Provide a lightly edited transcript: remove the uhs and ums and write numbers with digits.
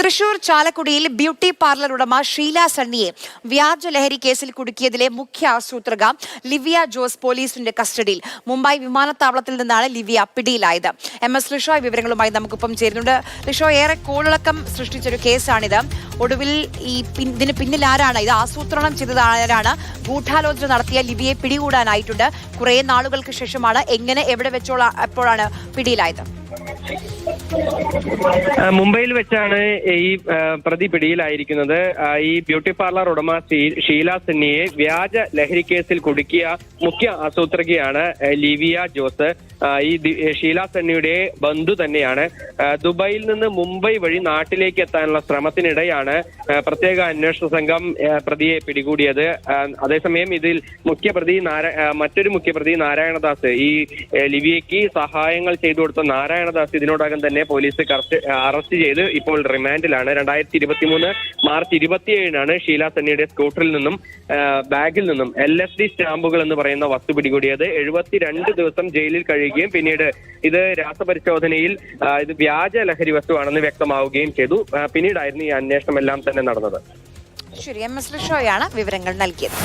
തൃശൂർ ചാലക്കുടിയിൽ beauty parlour ഉടമ ഷീല സണ്ണിയെ വ്യാജ ലഹരി കേസിൽ കുടുക്കിയതിലെ മുഖ്യ ആസൂത്രക ലിവിയ ജോസ് പോലീസിന്റെ കസ്റ്റഡിയിൽ. മുംബൈ വിമാനത്താവളത്തിൽ നിന്നാണ് ലിവിയ പിടിയിലായത്. MS ലിഷോ വിവരങ്ങളുമായി നമുക്കൊപ്പം ചേരുന്നുണ്ട്. ലിഷോ, ഏറെ കോളിളക്കം സൃഷ്ടിച്ചൊരു കേസാണിത്. ഒടുവിൽ ഇതിന് പിന്നിൽ ആരാണ്, ഇത് ആസൂത്രണം ചെയ്തത് ആരാണ്, ഗൂഢാലോചന നടത്തിയ ലിവിയെ പിടികൂടാനായിട്ടുണ്ട്. കുറെ നാളുകൾക്ക് ശേഷമാണ് എങ്ങനെ എവിടെ എപ്പോഴാണ് പിടിയിലായത്? മുംബൈയിൽ വെച്ചാണ് ഈ പ്രതി പിടിയിലായിരിക്കുന്നത്. ഈ ബ്യൂട്ടി പാർലർ ഉടമ ഷീല സണ്ണിയെ വ്യാജ ലഹരി കേസിൽ കുടുക്കിയ മുഖ്യ ആസൂത്രകയാണ് ലിവിയ ജോസ്. ഈ ഷീല സണ്ണിയുടെ ബന്ധു തന്നെയാണ്. ദുബായിൽ നിന്ന് മുംബൈ വഴി നാട്ടിലേക്ക് എത്താനുള്ള ശ്രമത്തിനിടെയാണ് പ്രത്യേക അന്വേഷണ സംഘം പ്രതിയെ പിടികൂടിയത്. അതേസമയം ഇതിൽ മറ്റൊരു മുഖ്യപ്രതി നാരായണദാസ്, ഈ ലിവിയയ്ക്ക് സഹായങ്ങൾ ചെയ്തു കൊടുത്ത നാരായണദാസ് ഇതിനോടകം തന്നെ പോലീസ് അറസ്റ്റ് ചെയ്ത് ഇപ്പോൾ റിമാൻഡിലാണ്. 2023 മാർച്ച് 27-നാണ് ഷീല സണ്ണിയുടെ സ്കൂട്ടറിൽ നിന്നും ബാഗിൽ നിന്നും LSD സ്റ്റാമ്പുകൾ എന്ന് പറയുന്ന വസ്തു പിടികൂടിയത്. 72 ദിവസം ജയിലിൽ കഴിയുകയും പിന്നീട് ഇത് രാസപരിശോധനയിൽ ഇത് വ്യാജ ലഹരി വസ്തുവാണെന്ന് വ്യക്തമാവുകയും ചെയ്തു. പിന്നീടായിരുന്നു ഈ അന്വേഷണം എല്ലാം തന്നെ നടന്നത്. ശരി, MS ലിഷോയാണ് വിവരങ്ങൾ നൽകിയത്.